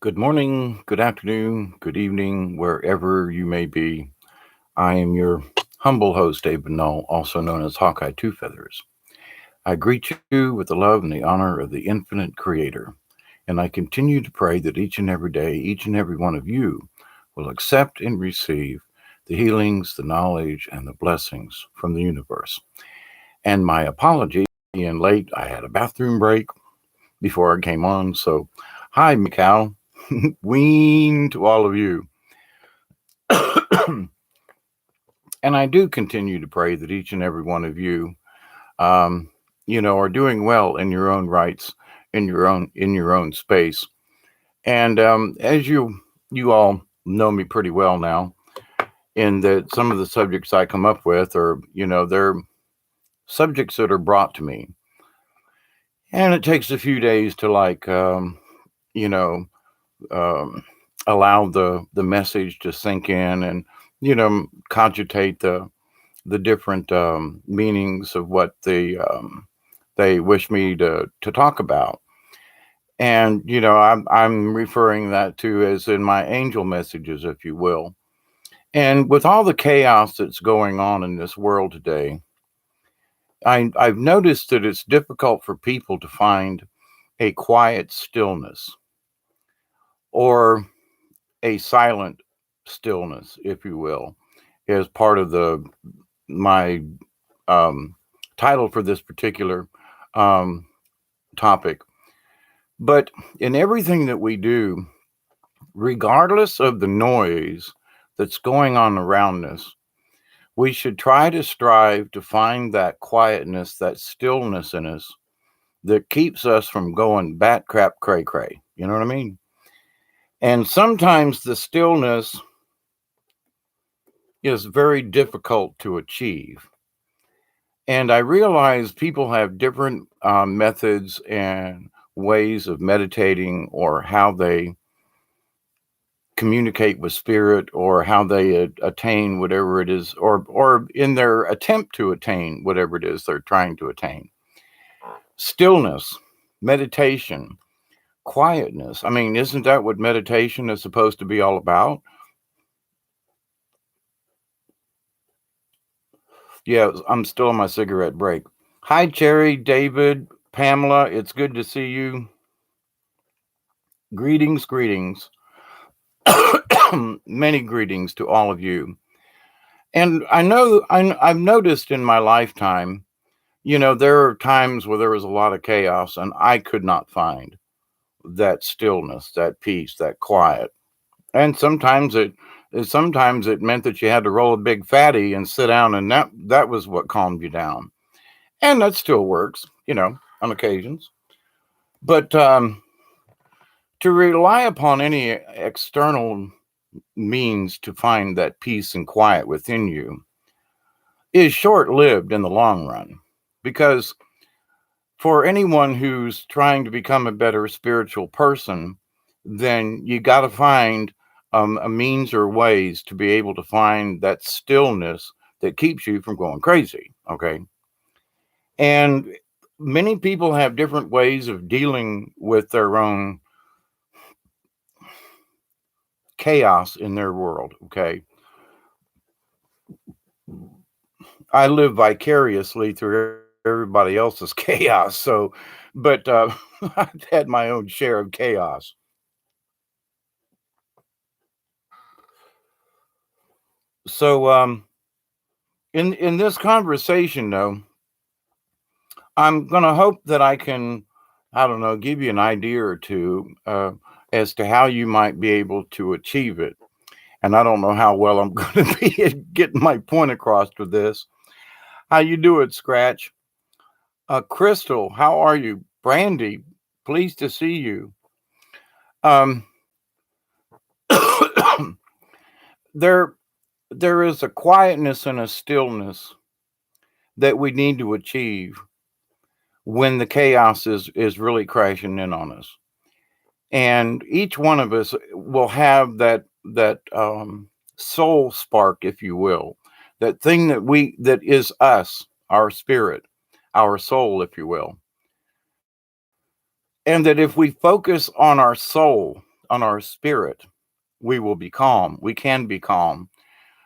Good morning, good afternoon, good evening, wherever you may be. I am your humble host, David Null, also known as Hawkeye Two Feathers. I greet you with the love and the honor of the infinite Creator, and I continue to pray that each and every day, each and every one of you will accept and receive the healings, the knowledge, and the blessings from the universe. And my apology being late, I had a bathroom break before I came on, so hi, Mikal. Ween to all of you. And I do continue to pray that each and every one of you, um, are doing well in your own rights, in your own space. And as you all know me pretty well now, in that some of the subjects I come up with are, they're subjects that are brought to me, and it takes a few days to you know, um, allow the message to sink in and cogitate the different meanings of what they wish me to talk about. And I'm referring that to as in my angel messages, if you will. And with all the chaos that's going on in this world today, I've noticed that it's difficult for people to find a quiet stillness or a silent stillness, if you will, as part of the my um, title for this particular um, topic. But in everything that we do, regardless of the noise that's going on around us, we should try to strive to find that quietness, that stillness in us that keeps us from going bat crap cray cray. You know what I mean? And sometimes the stillness is very difficult to achieve. And I realize people have different methods and ways of meditating or how they communicate with spirit or how they attain whatever it is or in their attempt to attain whatever it is they're trying to attain. Stillness, meditation, quietness. I mean, isn't that what meditation is supposed to be all about? Yeah, I'm still on my cigarette break. Hi, Cherry, David, Pamela. It's good to see you. Greetings, greetings. Many greetings to all of you. And I've noticed in my lifetime, there are times where there was a lot of chaos and I could not find that stillness, that peace, that quiet. And sometimes it meant that you had to roll a big fatty and sit down, and that was what calmed you down. And that still works, on occasions. But to rely upon any external means to find that peace and quiet within you is short lived in the long run. Because for anyone who's trying to become a better spiritual person, then you got to find a means or ways to be able to find that stillness that keeps you from going crazy. Okay. And many people have different ways of dealing with their own chaos in their world. Okay. I live vicariously through everybody else's chaos. But I've had my own share of chaos. So in this conversation, though, I'm gonna hope that I can, I don't know, give you an idea or two as to how you might be able to achieve it. And I don't know how well I'm going to be at getting my point across with this. How you do it, Scratch? Crystal, how are you? Brandy, pleased to see you. Um, there, there is a quietness and a stillness that we need to achieve when the chaos is really crashing in on us. And each one of us will have that soul spark, if you will, that thing that is us, our spirit, our soul, if you will. And that if we focus on our soul, on our spirit, we will be calm. We can be calm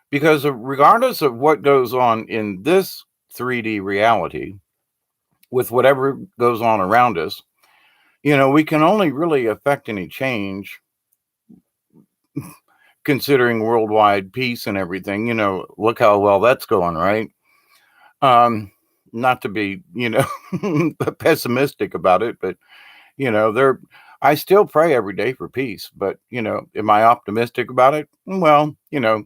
because regardless of what goes on in this 3D reality, with whatever goes on around us, we can only really affect any change considering worldwide peace and everything. Look how well that's going, right? Um, Not to be, pessimistic about it, but there. I still pray every day for peace, but am I optimistic about it? Well, we're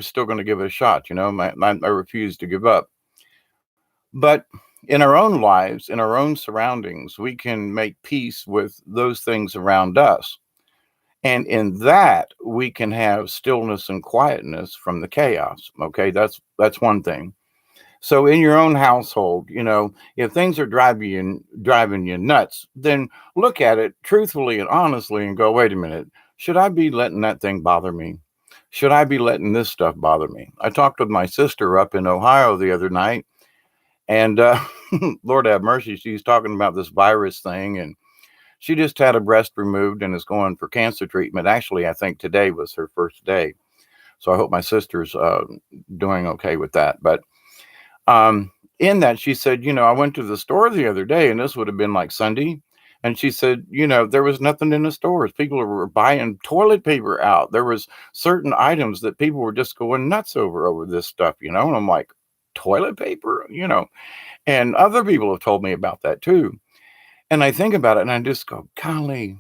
still going to give it a shot. I refuse to give up. But in our own lives, in our own surroundings, we can make peace with those things around us. And in that, we can have stillness and quietness from the chaos. Okay, that's one thing. So in your own household, if things are driving you nuts, then look at it truthfully and honestly and go, wait a minute, should I be letting that thing bother me? Should I be letting this stuff bother me? I talked with my sister up in Ohio the other night, and Lord have mercy, she's talking about this virus thing, and she just had a breast removed and is going for cancer treatment. Actually, I think today was her first day. So I hope my sister's doing okay with that. But in that, she said, I went to the store the other day, and this would have been like Sunday. And she said, there was nothing in the stores. People were buying toilet paper out. There was certain items that people were just going nuts over this stuff, And I'm like, toilet paper, And other people have told me about that too. And I think about it and I just go, golly,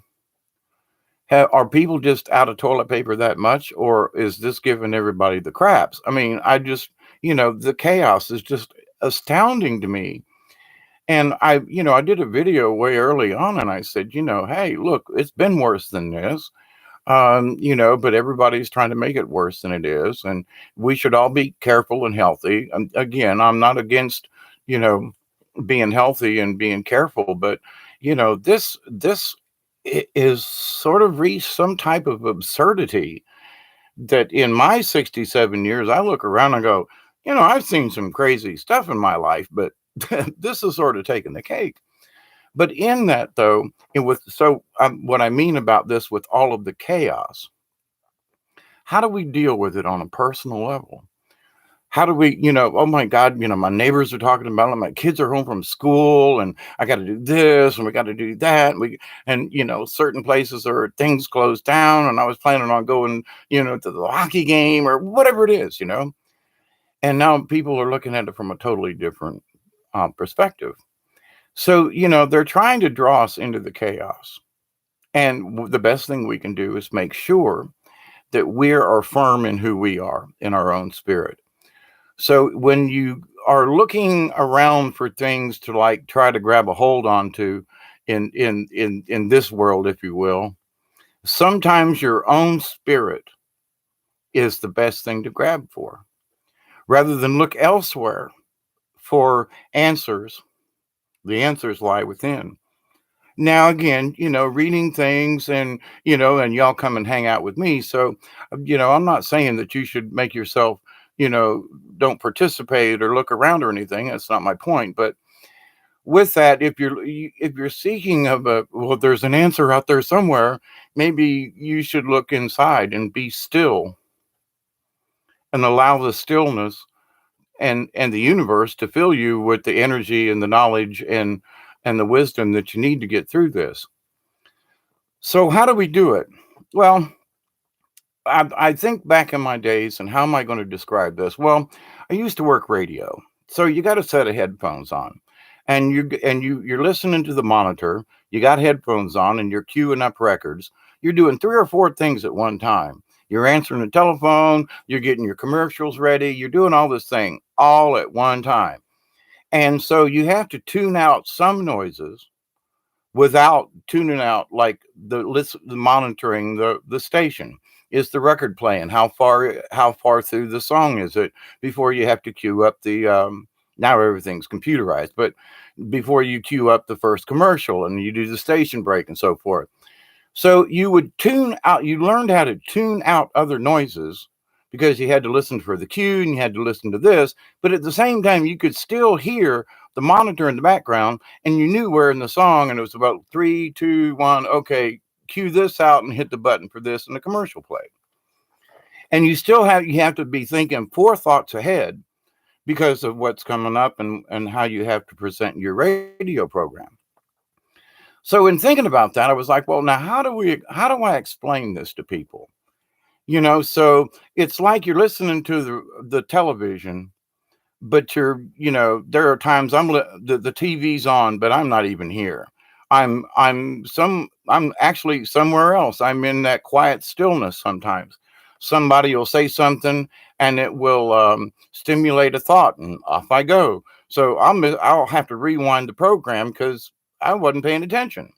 are people just out of toilet paper that much? Or is this giving everybody the craps? I mean, the chaos is just astounding to me. And I did a video way early on and I said, hey, look, it's been worse than this. But everybody's trying to make it worse than it is. And we should all be careful and healthy. And again, I'm not against, being healthy and being careful, but this is sort of reached some type of absurdity that in my 67 years, I look around and go, I've seen some crazy stuff in my life, but this is sort of taking the cake. But in that, though, what I mean about this with all of the chaos, how do we deal with it on a personal level? How do we, oh my God, my neighbors are talking about it. My kids are home from school and I got to do this and we got to do that. And certain places or things closed down and I was planning on going, to the hockey game or whatever it is, And now people are looking at it from a totally different perspective. So, they're trying to draw us into the chaos. And the best thing we can do is make sure that we are firm in who we are in our own spirit. So when you are looking around for things to like try to grab a hold onto in this world, if you will, sometimes your own spirit is the best thing to grab for. Rather than look elsewhere for answers, the answers lie within. Now, again, reading things and y'all come and hang out with me. So, I'm not saying that you should make yourself, don't participate or look around or anything. That's not my point. But with that, if you're seeking there's an answer out there somewhere, maybe you should look inside and be still and allow the stillness and the universe to fill you with the energy and the knowledge and the wisdom that you need to get through this. So how do we do it? Well, I think back in my days, and how am I going to describe this? Well, I used to work radio, so you got a set of headphones on, and you're listening to the monitor. You got headphones on, and you're queuing up records. You're doing 3 or 4 things at one time. You're answering the telephone. You're getting your commercials ready. You're doing all this thing all at one time, and so you have to tune out some noises without tuning out, like the monitoring the station. Is the record playing? How far through the song is it before you have to queue up the now everything's computerized, but before you queue up the first commercial and you do the station break and so forth. So you learned how to tune out other noises because you had to listen for the cue and you had to listen to this, but at the same time you could still hear the monitor in the background, and you knew where in the song, and it was about 3, 2, 1. Okay, cue this out and hit the button for this, and the commercial played. And you have to be thinking 4 thoughts ahead because of what's coming up and how you have to present your radio program. So in thinking about that, I was like, well, now how do I explain this to people? So it's like you're listening to the television, but there are times the TV's on, but I'm not even here. I'm actually somewhere else. I'm in that quiet stillness. Sometimes somebody will say something and it will stimulate a thought, and off I go. So I'll have to rewind the program because I wasn't paying attention.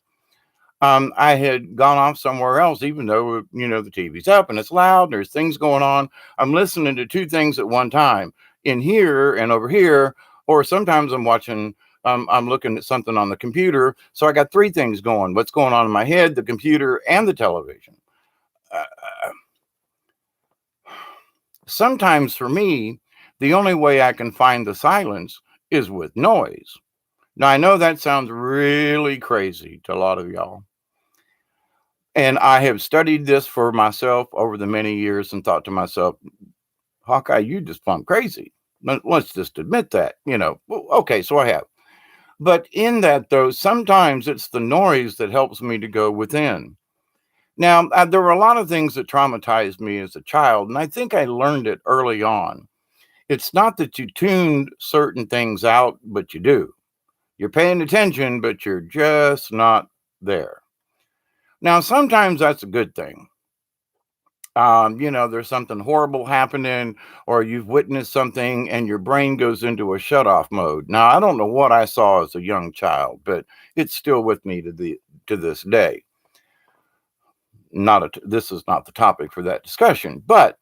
I had gone off somewhere else, even though, the TV's up and it's loud, there's things going on. I'm listening to two things at one time, in here and over here, or sometimes I'm looking at something on the computer. So I got three things going: what's going on in my head, the computer, and the television. Uh, Sometimes for me, the only way I can find the silence is with noise. Now, I know that sounds really crazy to a lot of y'all. And I have studied this for myself over the many years and thought to myself, Hawkeye, you just plumb crazy. Let's just admit that, Well, okay, so I have. But in that, though, sometimes it's the noise that helps me to go within. Now, there were a lot of things that traumatized me as a child, and I think I learned it early on. It's not that you tuned certain things out, but you do. You're paying attention, but you're just not there. Now, sometimes that's a good thing. There's something horrible happening, or you've witnessed something and your brain goes into a shut off mode. Now, I don't know what I saw as a young child, but it's still with me to this day. This is not the topic for that discussion, but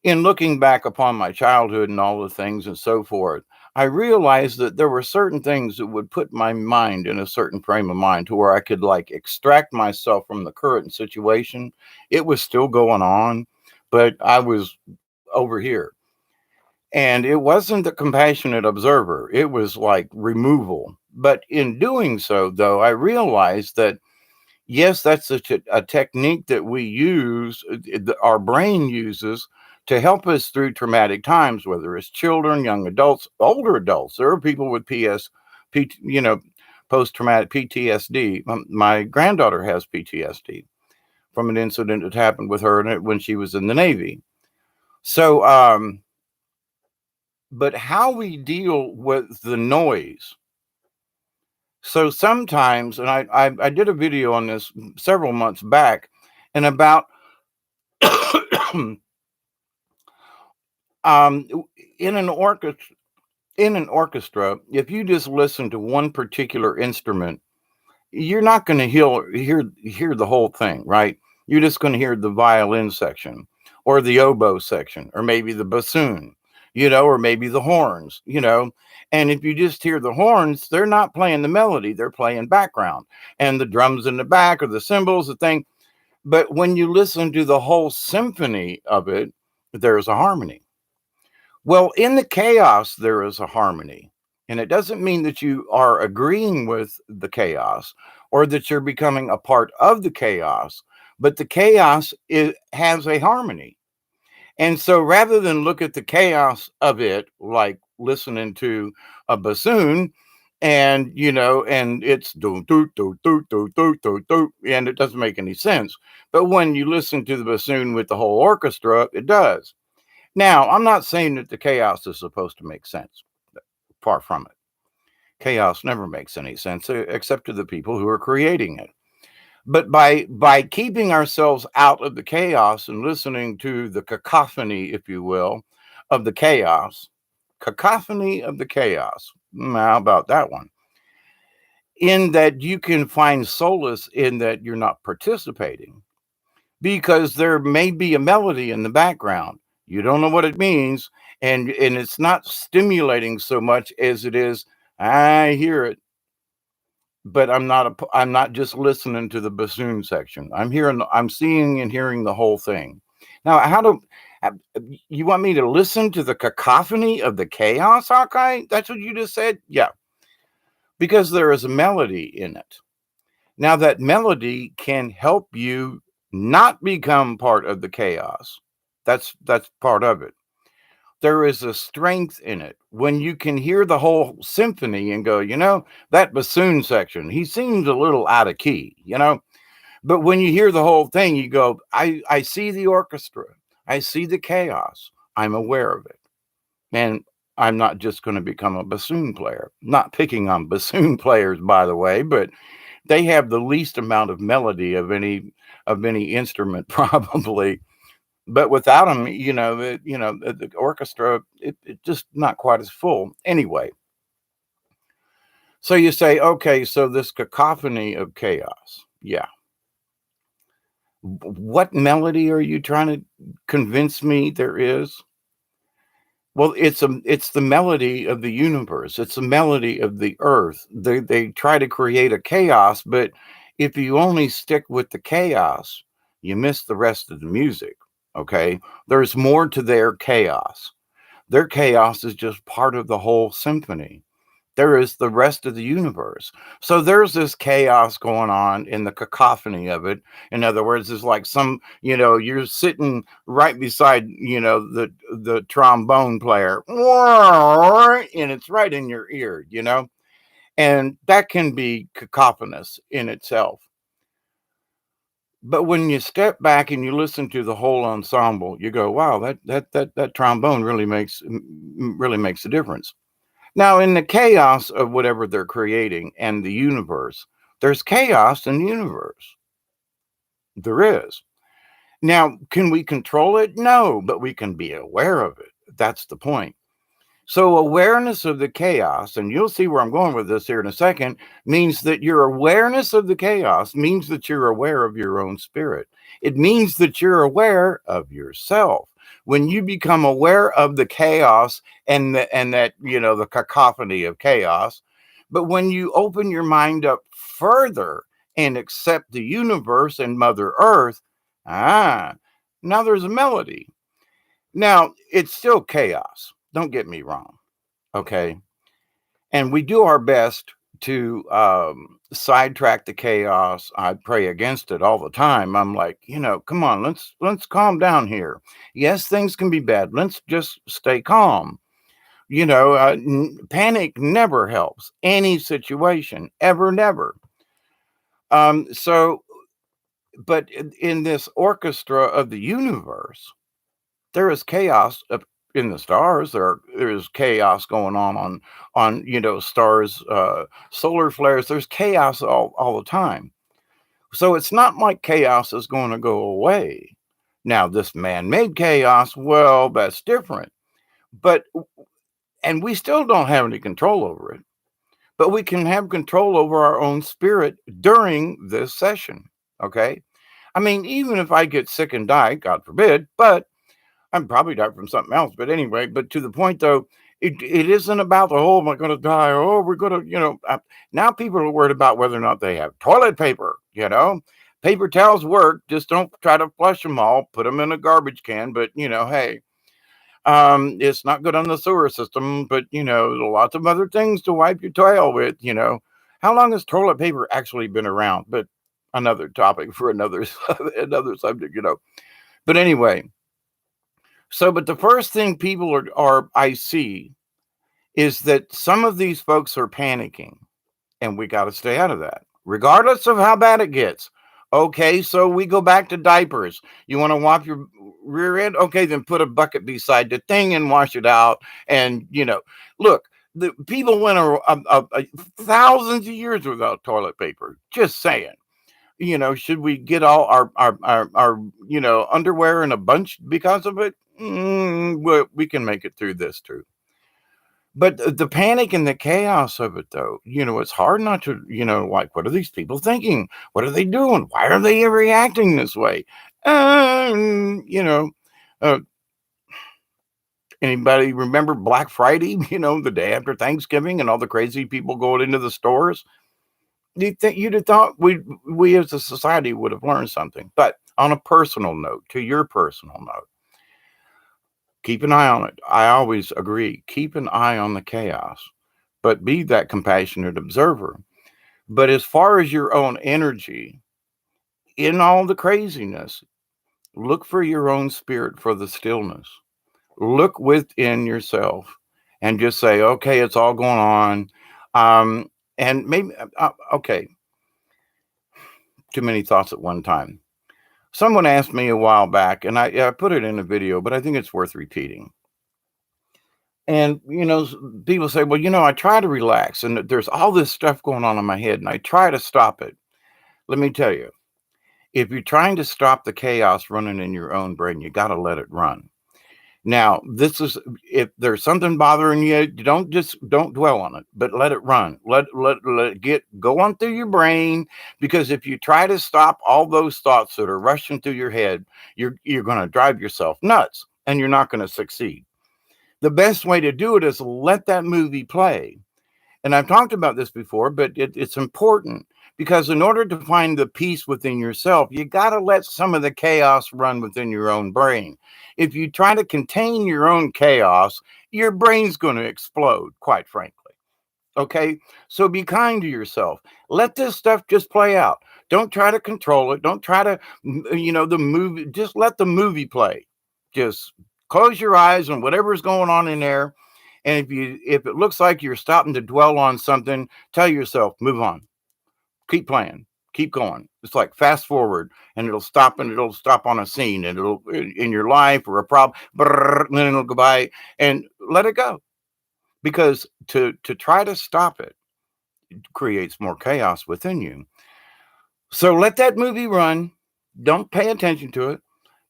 in looking back upon my childhood and all the things and so forth, I realized that there were certain things that would put my mind in a certain frame of mind to where I could like extract myself from the current situation. It was still going on, but I was over here. And it wasn't the compassionate observer, it was like removal. But in doing so, though, I realized that yes, that's a technique that we use, our brain uses to help us through traumatic times, whether it's children, young adults, older adults. There are people with post-traumatic PTSD. My granddaughter has PTSD from an incident that happened with her when she was in the Navy. So, but how we deal with the noise. So sometimes, and I did a video on this several months back, and about um, in an orchestra, if you just listen to one particular instrument, you're not going to hear the whole thing, right? You're just going to hear the violin section, or the oboe section, or maybe the bassoon, or maybe the horns. And if you just hear the horns, they're not playing the melody; they're playing background, and the drums in the back, or the cymbals, the thing. But when you listen to the whole symphony of it, there's a harmony. Well, in the chaos, there is a harmony. And it doesn't mean that you are agreeing with the chaos or that you're becoming a part of the chaos, but the chaos has a harmony. And so rather than look at the chaos of it, like listening to a bassoon, and it's do do do do do do do do, and it doesn't make any sense. But when you listen to the bassoon with the whole orchestra, it does. Now, I'm not saying that the chaos is supposed to make sense. Far from it. Chaos never makes any sense except to the people who are creating it. But by keeping ourselves out of the chaos and listening to the cacophony, if you will, of the chaos, cacophony of the chaos. How about that one? In that you can find solace in that you're not participating, because there may be a melody in the background. You don't know what it means, and it's not stimulating so much as it is, I hear it, but I'm not just listening to the bassoon section. I'm seeing and hearing the whole thing. Now, uh, you want me to listen to the cacophony of the chaos, Hawkeye? That's what you just said? Yeah. because there is a melody in it. Now, that melody can help you not become part of the chaos. That's part of it. There is a strength in it when you can hear the whole symphony and go, that bassoon section, he seems a little out of key. But when you hear the whole thing, you go, I see the orchestra, I see the chaos, I'm aware of it. And I'm not just going to become a bassoon player. Not picking on bassoon players, by the way, but they have the least amount of melody of any instrument probably. But without them, the orchestra, it just not quite as full. Anyway, so you say, okay, so this cacophony of chaos. Yeah. What melody are you trying to convince me there is? Well, it's the melody of the universe. It's the melody of the earth. They try to create a chaos, but if you only stick with the chaos, you miss the rest of the music. Okay? There's more to their chaos. Their chaos is just part of the whole symphony. There is the rest of the universe. So there's this chaos going on in the cacophony of it. In other words, it's like you're sitting right beside, the trombone player, and it's right in your ear. And that can be cacophonous in itself. But when you step back and you listen to the whole ensemble, you go, wow, that trombone really makes a difference. Now, in the chaos of whatever they're creating and the universe, there's chaos in the universe. There is. Now, can we control it? No, but we can be aware of it. That's the point. So, awareness of the chaos, and you'll see where I'm going with this here in a second, means that your awareness of the chaos means that you're aware of your own spirit. It means that you're aware of yourself. When you become aware of the chaos and that the cacophony of chaos, but when you open your mind up further and accept the universe and Mother Earth, now there's a melody. Now, it's still chaos. Don't get me wrong. Okay. And we do our best to sidetrack the chaos. I pray against it all the time. I'm like, come on, let's calm down here. Yes, things can be bad. Let's just stay calm. Panic never helps any situation, ever, never. So, but in this orchestra of the universe, there is chaos up in the stars. There's chaos going on stars, solar flares. There's chaos all the time. So it's not like chaos is going to go away. Now, this man-made chaos, well, that's different. But and we still don't have any control over it. But we can have control over our own spirit during this session. Okay. I mean, even if I get sick and die, God forbid, but I'm probably died from something else, but anyway, but to the point though, it isn't about the whole, am I going to die? Oh, we're going to, now people are worried about whether or not they have toilet paper. Paper towels work. Just don't try to flush them all, put them in a garbage can. But, hey, it's not good on the sewer system, but, lots of other things to wipe your tail with. How long has toilet paper actually been around? But another topic for another, another subject. But anyway, so, but the first thing people are I see is that some of these folks are panicking, and we got to stay out of that, regardless of how bad it gets. Okay, so we go back to diapers. You want to wipe your rear end? Okay, then put a bucket beside the thing and wash it out. And look, the people went thousands of years without toilet paper. Just saying. Should we get all our underwear in a bunch because of it? Well, we can make it through this too. But the panic and the chaos of it, though, it's hard not to, like, what are these people thinking? What are they doing? Why are they reacting this way? Uh, anybody remember Black Friday? The day after Thanksgiving, and all the crazy people going into the stores. You'd have thought we as a society would have learned something. But on a personal note, to your personal note, keep an eye on it. I always agree. Keep an eye on the chaos. but be that compassionate observer. But as far as your own energy, in all the craziness, look for your own spirit for the stillness. Look within yourself and just say, okay, it's all going on. And maybe, okay, too many thoughts at one time. Someone asked me a while back, and I put it in a video, but I think it's worth repeating. And, people say, well, I try to relax and there's all this stuff going on in my head and I try to stop it. Let me tell you, if you're trying to stop the chaos running in your own brain, you got to let it run. Now, this is if there's something bothering you, don't dwell on it, but let it run. Let it go on through your brain, because if you try to stop all those thoughts that are rushing through your head, you're going to drive yourself nuts and you're not going to succeed. The best way to do it is let that movie play. And I've talked about this before, but it's important, because in order to find the peace within yourself, you got to let some of the chaos run within your own brain. If you try to contain your own chaos, your brain's going to explode, quite frankly. Okay, so be kind to yourself. Let this stuff just play out. Don't try to control it. Don't try to, the movie, just let the movie play. Just close your eyes on whatever's going on in there. And if it looks like you're stopping to dwell on something, tell yourself, move on. Keep playing. Keep going. It's like fast forward, and it'll stop on a scene, and it'll in your life or a problem, and then it'll go by, and let it go. Because to try to stop it creates more chaos within you. So let that movie run. Don't pay attention to it,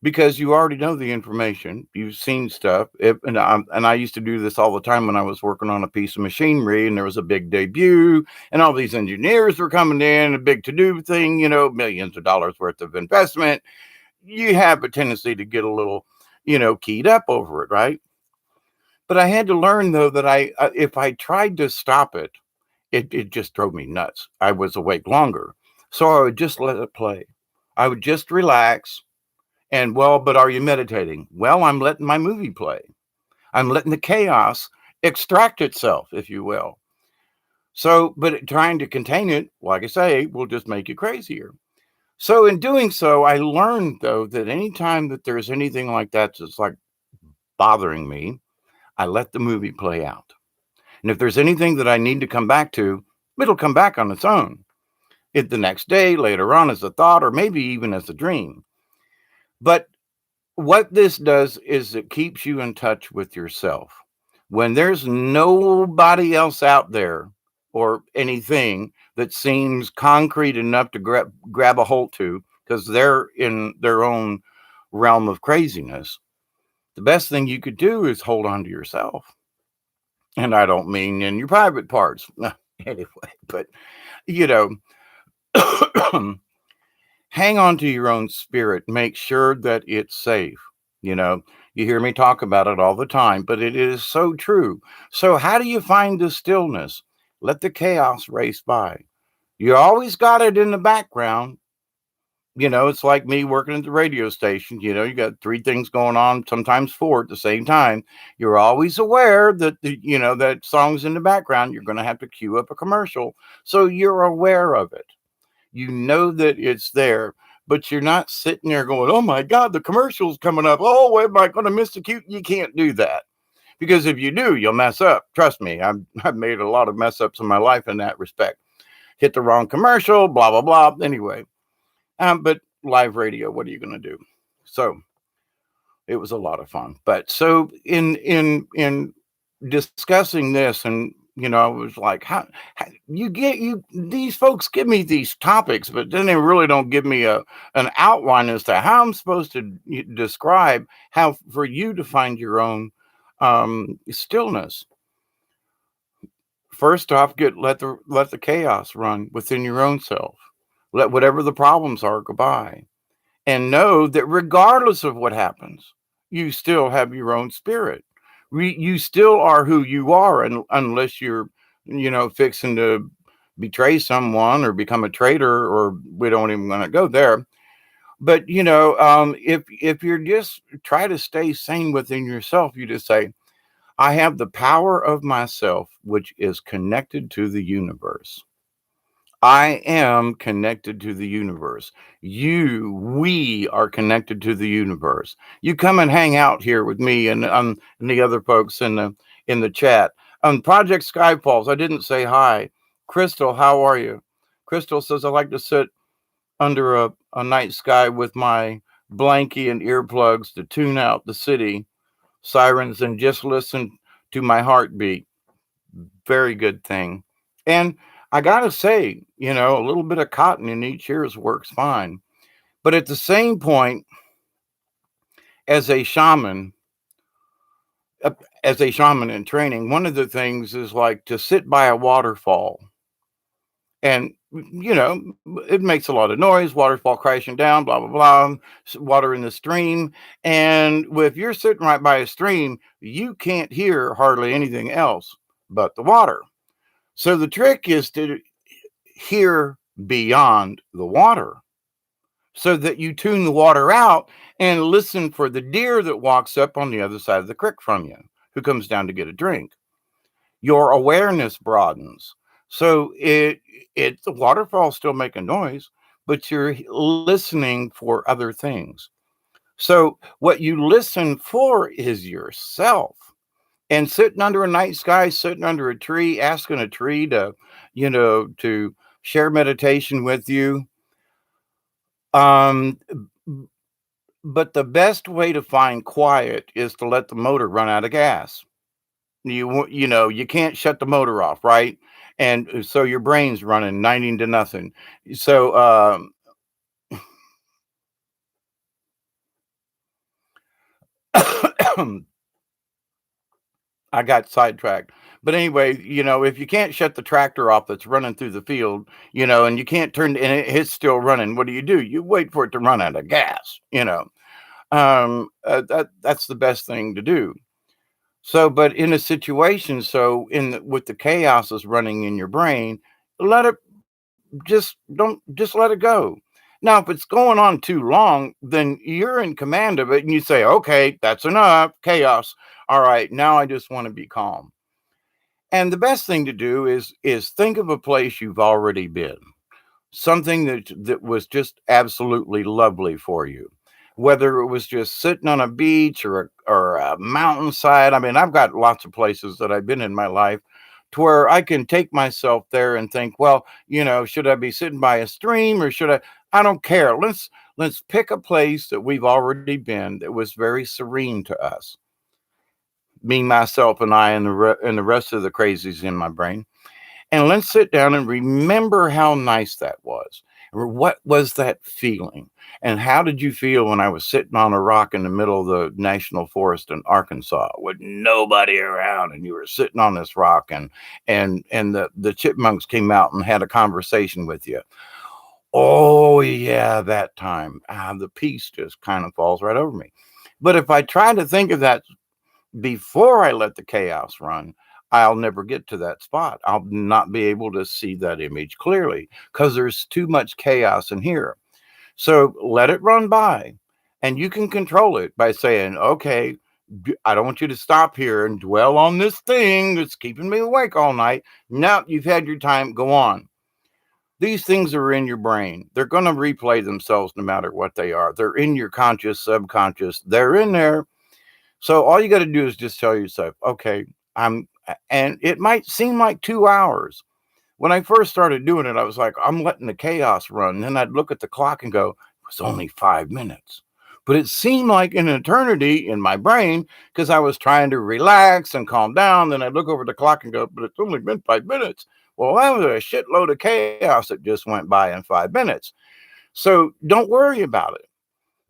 because you already know the information. You've seen stuff. And I used to do this all the time when I was working on a piece of machinery and there was a big debut and all these engineers were coming in, a big to-do thing, millions of dollars worth of investment. You have a tendency to get a little, keyed up over it, right? But I had to learn, though, that if I tried to stop it, it just drove me nuts. I was awake longer. So I would just let it play. I would just relax. And, well, but are you meditating? Well, I'm letting my movie play. I'm letting the chaos extract itself, if you will. So, but trying to contain it, like I say, will just make you crazier. So in doing so, I learned, though, that anytime that there's anything like that that's like bothering me, I let the movie play out. And if there's anything that I need to come back to, it'll come back on its own. The next day, later on, as a thought, or maybe even as a dream. But what this does is it keeps you in touch with yourself. When there's nobody else out there or anything that seems concrete enough to grab a hold to, because they're in their own realm of craziness, the best thing you could do is hold on to yourself. And I don't mean in your private parts anyway, but, hang on to your own spirit. Make sure that it's safe. You hear me talk about it all the time, but it is so true. So how do you find the stillness? Let the chaos race by. You always got it in the background. It's like me working at the radio station. You got 3 things going on, sometimes 4 at the same time. You're always aware that, that song's in the background. You're going to have to cue up a commercial. So you're aware of it. You know that it's there, but you're not sitting there going, oh my God, the commercial's coming up. Oh, am I going to miss the cue? You can't do that, because if you do, you'll mess up. Trust me, I've made a lot of mess ups in my life in that respect. Hit the wrong commercial, blah, blah, blah. Anyway, but live radio, what are you going to do? So it was a lot of fun. But so in discussing this, and I was like, how these folks give me these topics, but then they really don't give me an outline as to how I'm supposed to describe how for you to find your own stillness. First off, let the chaos run within your own self. Let whatever the problems are go by. And know that regardless of what happens, you still have your own spirit. You still are who you are, and unless you're, fixing to betray someone or become a traitor, or we don't even want to go there. But if you're just try to stay sane within yourself, you just say, I have the power of myself, which is connected to the universe. I am connected to the universe. We are connected to the universe. You come and hang out here with me and the other folks in the chat. On Project Skyfalls, I didn't say hi. Crystal, how are you? Crystal says I like to sit under a night sky with my blankie and earplugs to tune out the city sirens and just listen to my heartbeat. Very good thing. And I gotta say, a little bit of cotton in each ears works fine. But at the same point, as a shaman, uh, as a shaman in training, one of the things is like to sit by a waterfall. And it makes a lot of noise, waterfall crashing down, blah blah blah, water in the stream. And if you're sitting right by a stream, you can't hear hardly anything else but the water. So the trick is to hear beyond the water so that you tune the water out and listen for the deer that walks up on the other side of the creek from you, who comes down to get a drink. Your awareness broadens. So the waterfall's still making noise, but you're listening for other things. So what you listen for is yourself. And sitting under a night sky, sitting under a tree, asking a tree to share meditation with you. Um, but the best way to find quiet is to let the motor run out of gas. You can't shut the motor off, right? And so your brain's running 90 to nothing. So I got sidetracked. But anyway, if you can't shut the tractor off that's running through the field, and you can't turn and it's still running, what do? You wait for it to run out of gas. That's the best thing to do. So, but in a situation, with the chaos that's running in your brain, let it just let it go. Now, if it's going on too long, then you're in command of it and you say, okay, that's enough chaos. All right, now I just want to be calm. And the best thing to do is think of a place you've already been, something that was just absolutely lovely for you, whether it was just sitting on a beach or a mountainside. I mean, I've got lots of places that I've been in my life to where I can take myself there and think, well, should I be sitting by a stream or should I don't care. Let's pick a place that we've already been that was very serene to us, me, myself, and I, and the rest of the crazies in my brain. And let's sit down and remember how nice that was. Or what was that feeling? And how did you feel when I was sitting on a rock in the middle of the national forest in Arkansas with nobody around and you were sitting on this rock and the chipmunks came out and had a conversation with you? Oh yeah, that time. The peace just kind of falls right over me. But if I try to think of that before I let the chaos run, I'll never get to that spot. I'll not be able to see that image clearly because there's too much chaos in here. So let it run by, and you can control it by saying, okay, I don't want you to stop here and dwell on this thing that's keeping me awake all night. Now you've had your time, go on. These things are in your brain. They're going to replay themselves no matter what they are. They're in your conscious, subconscious. They're in there. So all you got to do is just tell yourself, okay, and it might seem like 2 hours. When I first started doing it, I was like, I'm letting the chaos run. And then I'd look at the clock and go, it was only 5 minutes. But it seemed like an eternity in my brain because I was trying to relax and calm down. Then I'd look over the clock and go, but it's only been 5 minutes. Well, that was a shitload of chaos that just went by in 5 minutes. So don't worry about it.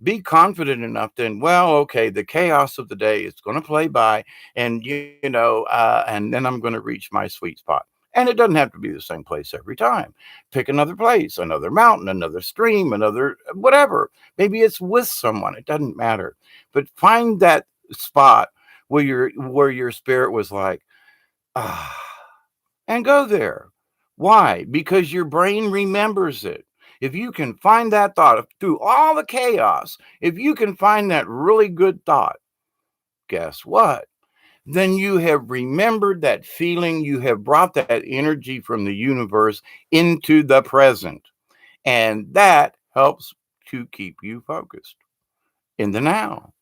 Be confident enough then, well, okay, the chaos of the day is going to play by and then I'm going to reach my sweet spot. And it doesn't have to be the same place every time. Pick another place, another mountain, another stream, another whatever. Maybe it's with someone. It doesn't matter. But find that spot where your spirit was like, ah, and go there. Why? Because your brain remembers it. If you can find that thought through all the chaos, if you can find that really good thought, guess what? then you have remembered that feeling. You have brought that energy from the universe into the present. And that helps to keep you focused in the now.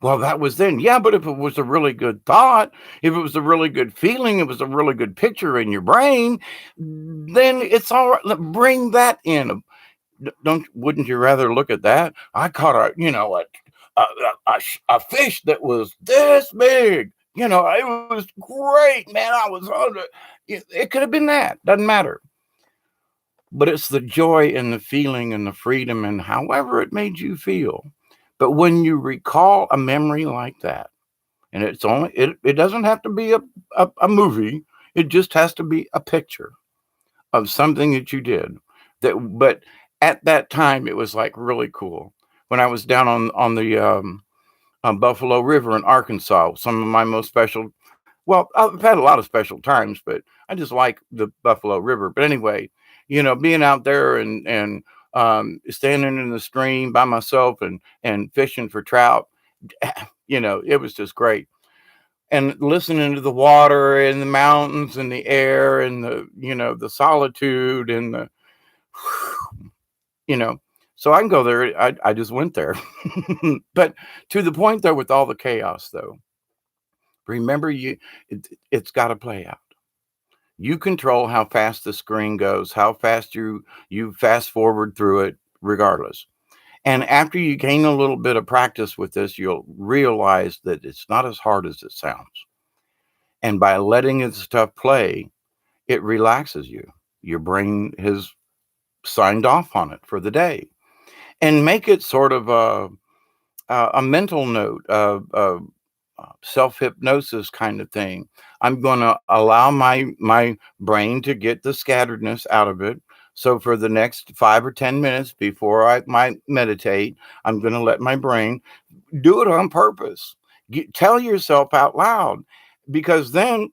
Well, that was then. Yeah, but if it was a really good thought, if it was a really good feeling, it was a really good picture in your brain, then it's all right. Bring that in. Don't wouldn't you rather look at that? I caught a fish that was this big. It was great, man. I was on it could have been that. Doesn't matter. But it's the joy and the feeling and the freedom and however it made you feel. But when you recall a memory like that, and it doesn't have to be a movie, it just has to be a picture of something that you did. But at that time it was like really cool. When I was down on Buffalo River in Arkansas, some of my most special, well, I've had a lot of special times, but I just like the Buffalo River. But anyway, being out there and standing in the stream by myself and fishing for trout, it was just great. And listening to the water and the mountains and the air and the solitude and the you know so I can go there. I just went there. But to the point though, with all the chaos though, remember it's got to play out. You control how fast the screen goes, how fast you fast forward through it, regardless. And after you gain a little bit of practice with this, you'll realize that it's not as hard as it sounds. And by letting this stuff play, it relaxes you. Your brain has signed off on it for the day. And make it sort of a mental note, self hypnosis kind of thing. I'm going to allow my brain to get the scatteredness out of it. So for the next 5 or 10 minutes before I might meditate, I'm going to let my brain do it on purpose. Tell yourself out loud, because then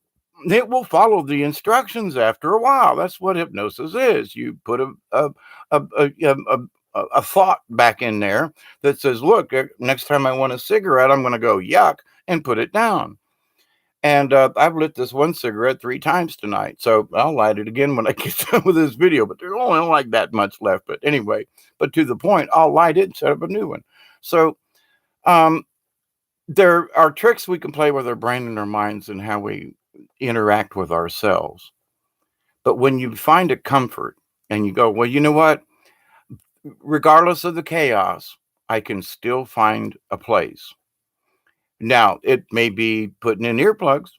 it will follow the instructions after a while. That's what hypnosis is. You put a thought back in there that says, look, next time I want a cigarette, I'm going to go yuck and put it down. And I've lit this one cigarette 3 times tonight. So I'll light it again when I get done with this video. But there's only like that much left. But anyway, but to the point, I'll light it and set up a new one. So um, there are tricks we can play with our brain and our minds and how we interact with ourselves. But when you find a comfort and you go, well, you know what? Regardless of the chaos, I can still find a place. Now, it may be putting in earplugs,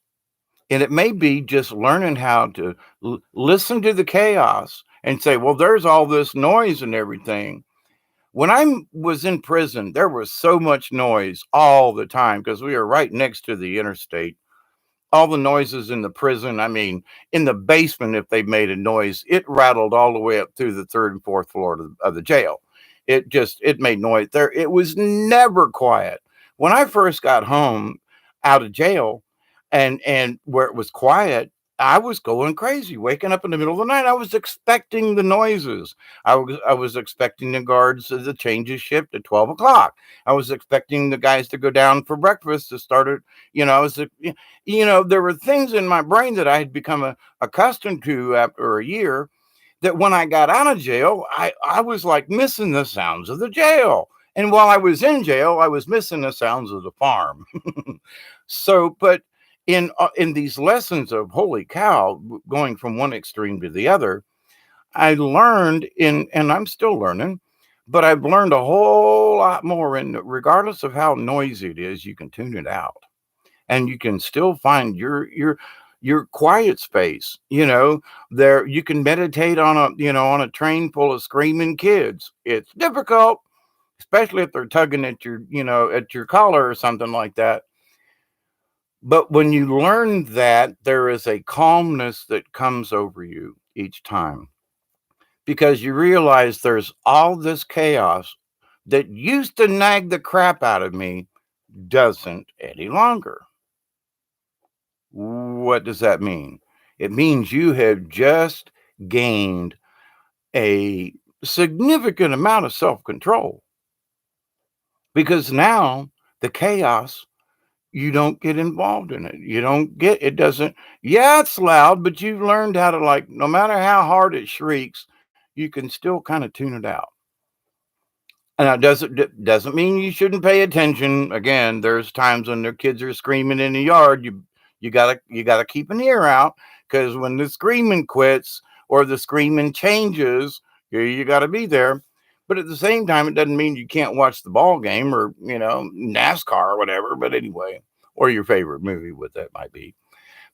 and it may be just learning how to listen to the chaos and say, well, there's all this noise and everything. When I was in prison, there was so much noise all the time because we were right next to the interstate. All the noises in the prison, I mean, in the basement, if they made a noise, it rattled all the way up through the third and fourth floor of the jail. It made noise there. It was never quiet. When I first got home out of jail and where it was quiet, I was going crazy, waking up in the middle of the night. I was expecting the noises. I was expecting the guards to change his shift at 12 o'clock. I was expecting the guys to go down for breakfast to start it. There were things in my brain that I had become accustomed to after a year, that when I got out of jail, I was like missing the sounds of the jail. And while I was in jail, I was missing the sounds of the farm. So, but in these lessons of holy cow, going from one extreme to the other, I learned and I'm still learning, but I've learned a whole lot more. And regardless of how noisy it is, you can tune it out and you can still find your quiet space. There you can meditate on a train full of screaming kids. It's difficult, especially if they're tugging at your collar or something like that. But when you learn that, there is a calmness that comes over you each time, because you realize there's all this chaos that used to nag the crap out of me doesn't any longer. What does that mean? It means you have just gained a significant amount of self control, because now the chaos you don't get involved in it. You don't get it doesn't yeah, it's loud, but you've learned how to like no matter how hard it shrieks, you can still kind of tune it out. And that doesn't mean you shouldn't pay attention. Again, there's times when their kids are screaming in the yard. You gotta keep an ear out because when the screaming quits or the screaming changes, you gotta be there. But at the same time, it doesn't mean you can't watch the ball game or NASCAR or whatever. But anyway, or your favorite movie, what that might be.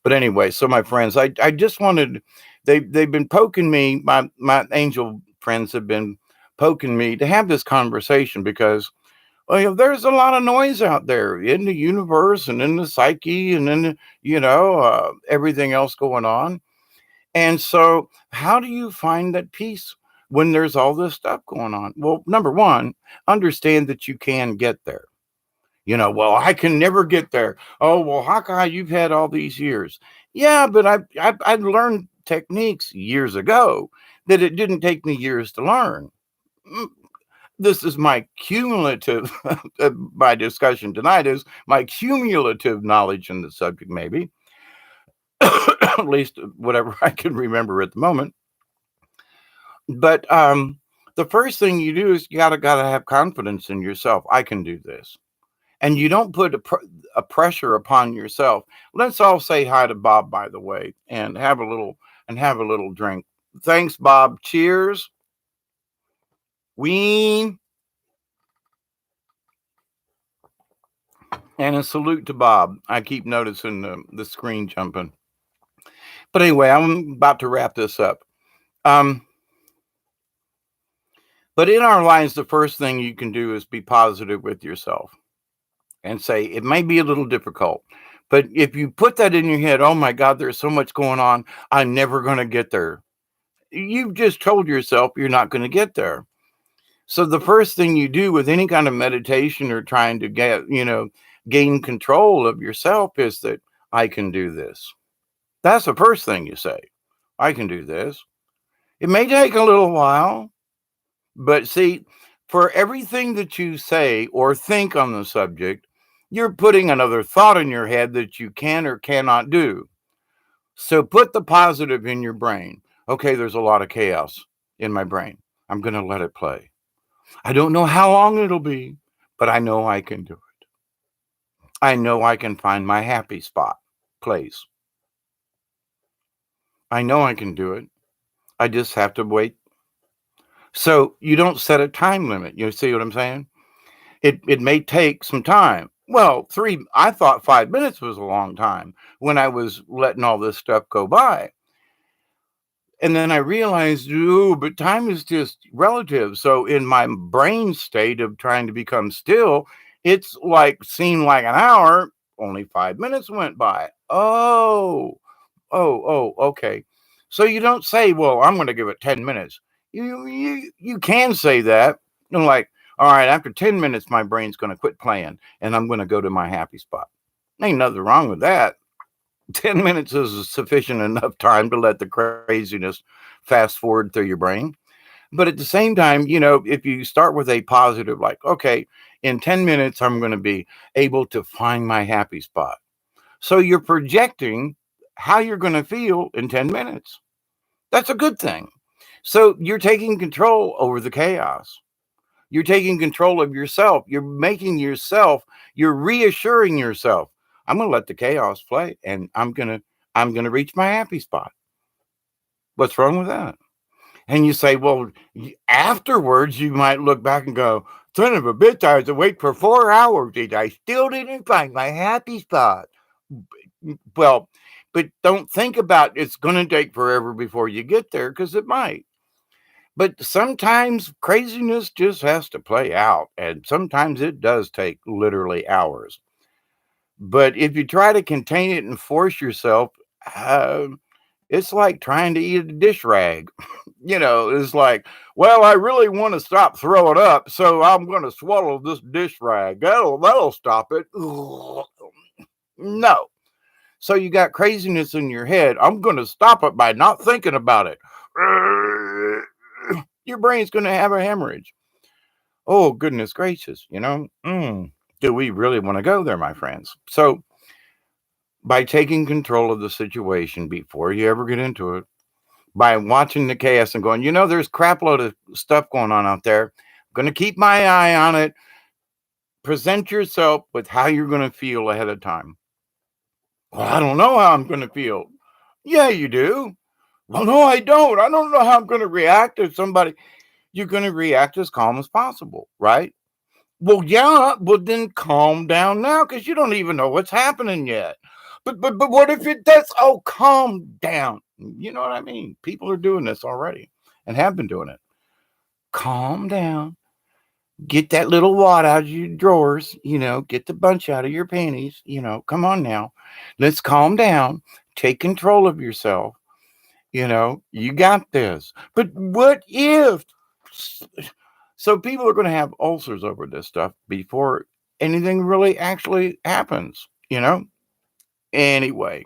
But anyway, so my friends, I just wanted they've been poking me, my angel friends have been poking me to have this conversation because well, there's a lot of noise out there in the universe and in the psyche and in everything else going on. And so, how do you find that peace when there's all this stuff going on? Well, number one, understand that you can get there. Well, I can never get there. Oh, well, Hawkeye, you've had all these years. Yeah, but I learned techniques years ago that it didn't take me years to learn. Mm, This is my cumulative, my discussion tonight is my cumulative knowledge in the subject, maybe, at least whatever I can remember at the moment. But the first thing you do is you gotta have confidence in yourself. I can do this. And you don't put a pressure upon yourself. Let's all say hi to Bob, by the way, and have a little drink. Thanks, Bob. Cheers. Ween. And a salute to Bob. I keep noticing the screen jumping. But anyway, I'm about to wrap this up. Um, but in our lives, the first thing you can do is be positive with yourself and say it may be a little difficult. But if you put that in your head, oh my God, there's so much going on, I'm never going to get there. You've just told yourself you're not going to get there. So the first thing you do with any kind of meditation or trying to gain control of yourself is that I can do this. That's the first thing you say. I can do this. It may take a little while, but see, for everything that you say or think on the subject, you're putting another thought in your head that you can or cannot do. So put the positive in your brain. Okay, there's a lot of chaos in my brain. I'm going to let it play. I don't know how long it'll be, but I know I can do it. I know I can find my happy spot, place. I know I can do it. I just have to wait. So you don't set a time limit. You see what I'm saying? It may take some time. Well, I thought 5 minutes was a long time when I was letting all this stuff go by. And then I realized, ooh, but time is just relative. So in my brain state of trying to become still, it's like seemed like an hour, only 5 minutes went by. Okay. So you don't say, well, I'm going to give it 10 minutes. You can say that. Like, all right, after 10 minutes, my brain's going to quit playing and I'm going to go to my happy spot. Ain't nothing wrong with that. 10 minutes is sufficient enough time to let the craziness fast forward through your brain. But at the same time, if you start with a positive, like, okay, in 10 minutes, I'm going to be able to find my happy spot. So you're projecting how you're going to feel in 10 minutes. That's a good thing. So you're taking control over the chaos. You're taking control of yourself. You're reassuring yourself. I'm going to let the chaos play and I'm going to reach my happy spot. What's wrong with that? And you say, well, afterwards, you might look back and go, son of a bitch, I was awake for 4 hours. I still didn't find my happy spot. Well, but don't think about it's going to take forever before you get there because it might. But sometimes craziness just has to play out. And sometimes it does take literally hours. But if you try to contain it and force yourself, uh, it's like trying to eat a dish rag. It's like, well, I really want to stop throwing up, so I'm going to swallow this dish rag. That'll stop it. No. So you got craziness in your head. I'm going to stop it by not thinking about it. Your brain's going to have a hemorrhage. Oh, goodness gracious, Do we really want to go there, my friends? So, by taking control of the situation before you ever get into it, by watching the chaos and going, there's crap load of stuff going on out there. I'm going to keep my eye on it. Present yourself with how you're going to feel ahead of time. Well, I don't know how I'm going to feel. Yeah, you do. Well, no, I don't. I don't know how I'm going to react if somebody. You're going to react as calm as possible, right? Well, yeah, well then calm down now because you don't even know what's happening yet. But what if it does? Oh, calm down. You know what I mean? People are doing this already and have been doing it. Calm down. Get that little wad out of your drawers. Get the bunch out of your panties. Come on now. Let's calm down. Take control of yourself. You got this. But what if? So people are going to have ulcers over this stuff before anything really actually happens. Anyway,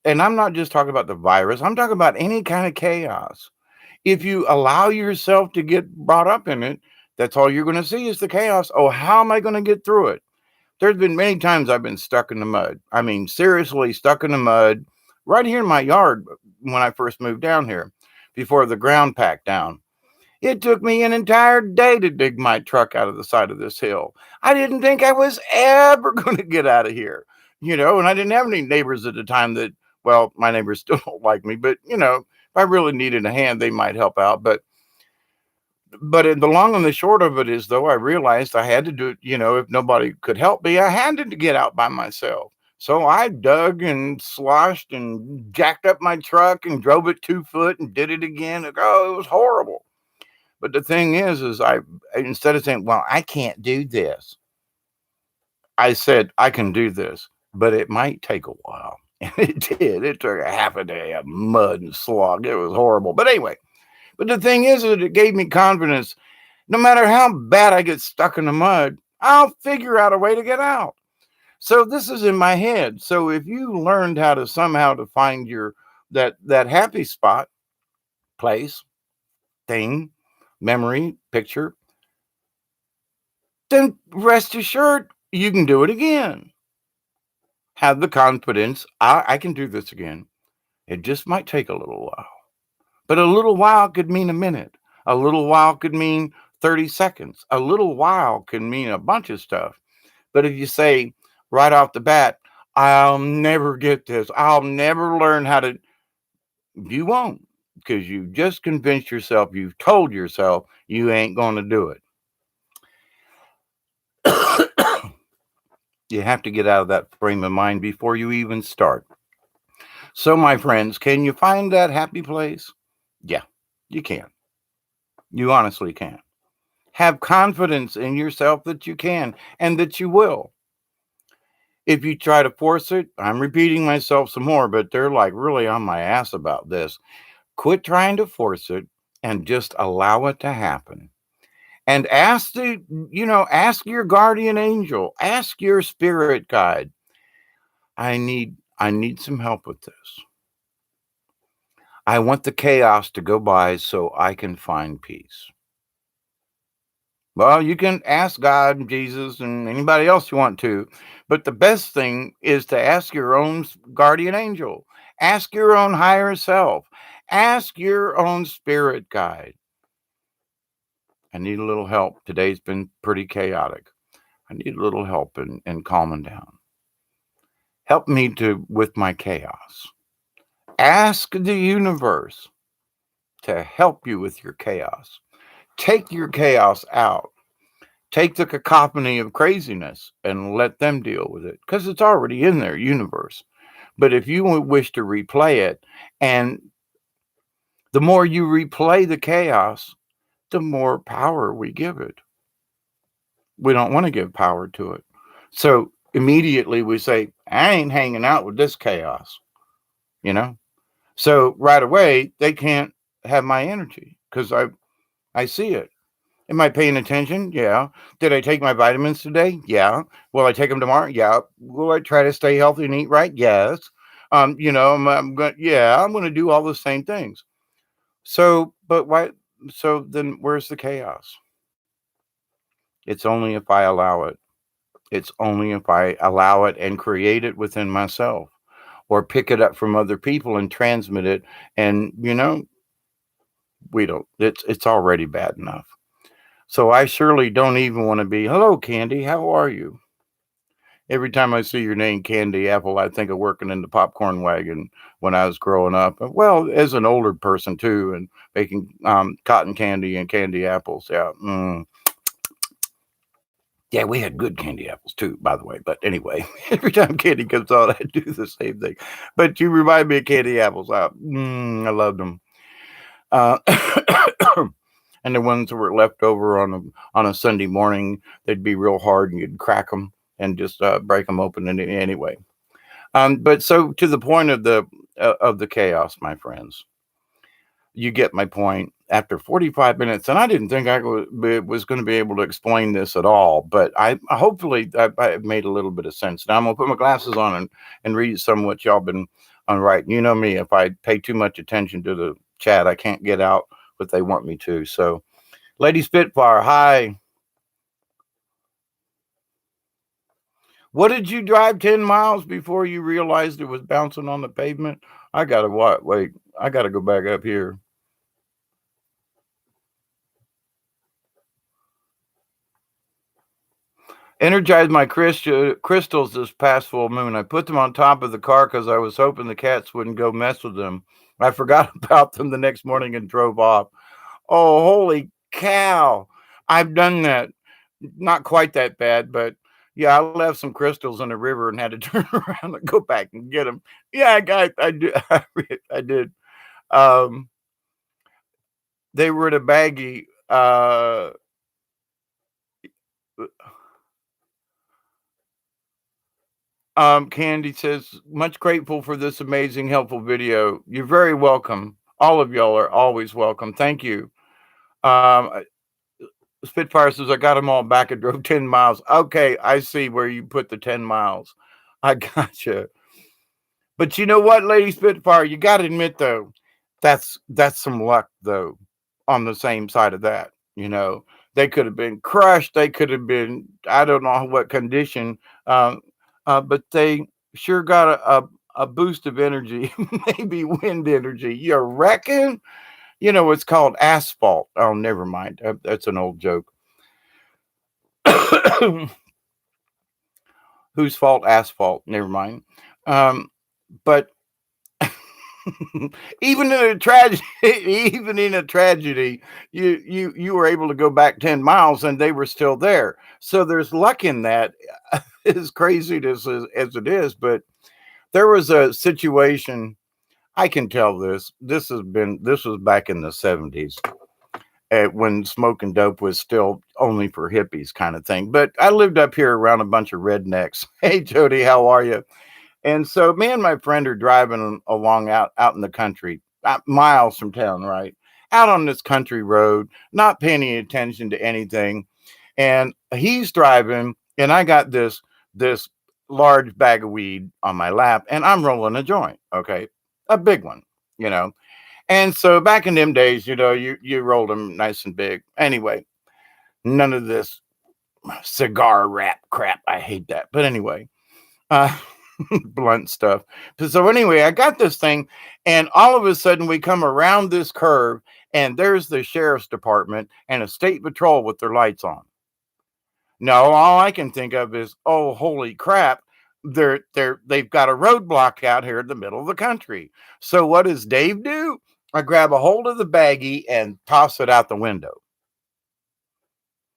and I'm not just talking about the virus, I'm talking about any kind of chaos. If you allow yourself to get brought up in it, that's all you're going to see is the chaos. Oh, how am I going to get through it? There's been many times I've been stuck in the mud. I mean, seriously, stuck in the mud right here in my yard when I first moved down here before the ground packed down. It took me an entire day to dig my truck out of the side of this hill. I didn't think I was ever going to get out of here, and I didn't have any neighbors at the time well, my neighbors still don't like me, but if I really needed a hand, they might help out. But in the long and the short of it is, though, I realized I had to do it, if nobody could help me, I had to get out by myself. So I dug and sloshed and jacked up my truck and drove it 2 foot and did it again. Oh, it was horrible. But the thing is I instead of saying, well, I can't do this, I said, I can do this, but it might take a while. And it did. It took a half a day of mud and slog. It was horrible. But anyway, the thing is that it gave me confidence. No matter how bad I get stuck in the mud, I'll figure out a way to get out. So this is in my head. So if you learned how to somehow to find that happy spot, place, thing, memory, picture, then rest assured you can do it again. Have the confidence. I can do this again. It just might take a little while. But a little while could mean a minute. A little while could mean 30 seconds. A little while can mean a bunch of stuff. But if you say right off the bat, I'll never get this, I'll never learn how to, you won't, because you've just convinced yourself, you've told yourself you ain't going to do it. You have to get out of that frame of mind before you even start. So, my friends, can you find that happy place? Yeah, you can. You honestly can. Have confidence in yourself that you can and that you will. If you try to force it, I'm repeating myself some more, but they're like really on my ass about this. Quit trying to force it and just allow it to happen. And ask your guardian angel, ask your spirit guide. I need some help with this. I want the chaos to go by so I can find peace. Well, you can ask God, Jesus, and anybody else you want to, but the best thing is to ask your own guardian angel, ask your own higher self, ask your own spirit guide. I need a little help. Today's been pretty chaotic. I need a little help in calming down. Help me with my chaos. Ask the universe to help you with your chaos. Take your chaos out. Take the cacophony of craziness and let them deal with it because it's already in their universe. But if you wish to replay it, and the more you replay the chaos, the more power we give it. We don't want to give power to it. So immediately we say, I ain't hanging out with this chaos, you know? So right away, they can't have my energy because I see it. Am I paying attention? Yeah. Did I take my vitamins today? Yeah. Will I take them tomorrow? Yeah. Will I try to stay healthy and eat right? Yes. I'm going. Yeah, I'm going to do all the same things. So, but why? So then, where's the chaos? It's only if I allow it. It's only if I allow it and create it within myself or pick it up from other people and transmit it. And, we don't, it's already bad enough. So I surely don't even want to be, hello, Candy, how are you? Every time I see your name, Candy Apple, I think of working in the popcorn wagon when I was growing up. Well, as an older person too, and making cotton candy and candy apples. Yeah. Yeah, we had good candy apples too, by the way. But anyway, every time candy comes out, I do the same thing. But you remind me of candy apples. I loved them. Uh, and the ones that were left over on a Sunday morning, they'd be real hard, and you'd crack them and just break them open anyway. But so to the point of the chaos, my friends, you get my point. After 45 minutes, and I didn't think was going to be able to explain this at all, but I hopefully I made a little bit of sense. Now I'm gonna put my glasses on and read some of what y'all been on writing. You know me, if I pay too much attention to the chat, I can't get out what they want me to. So, Lady Spitfire, hi. What did you drive 10 miles before you realized it was bouncing on the pavement? I gotta what? Wait, I gotta go back up here. Energized my crystals this past full moon. I put them on top of the car because I was hoping the cats wouldn't go mess with them. I forgot about them the next morning and drove off. Oh, holy cow. I've done that. Not quite that bad, but yeah, I left some crystals in the river and had to turn around and go back and get them. Yeah, I did. I did. Um, they were in a baggie. Candy says, much grateful for this amazing, helpful video. You're very welcome. All of y'all are always welcome. Thank you. Um, Spitfire says, I got them all back and drove 10 miles. Okay, I see where you put the 10 miles. I gotcha. But you know what, Lady Spitfire, you got to admit, though, that's some luck, though, on the same side of that. They could have been crushed. They could have been, I don't know what condition, but they sure got a boost of energy, maybe wind energy. You reckon? It's called asphalt. Oh, never mind. That's an old joke. Whose fault? Asphalt. Never mind. But even in a tragedy, you were able to go back 10 miles and they were still there. So there's luck in that, as crazy as it is. But there was a situation. I can tell this. This was back in the 70s. When smoking dope was still only for hippies kind of thing. But I lived up here around a bunch of rednecks. Hey, Jody, how are you? And so me and my friend are driving along out in the country, miles from town, right? Out on this country road, not paying any attention to anything. And he's driving, and I got this large bag of weed on my lap, and I'm rolling a joint, okay? A big one, you know. And so back in them days, you rolled them nice and big. Anyway, none of this cigar wrap crap. I hate that. But anyway, blunt stuff. So anyway, I got this thing, and all of a sudden we come around this curve, and there's the sheriff's department and a state patrol with their lights on. No, all I can think of is, oh, holy crap. They've got a roadblock out here in the middle of the country. So what does Dave do? I grab a hold of the baggie and toss it out the window.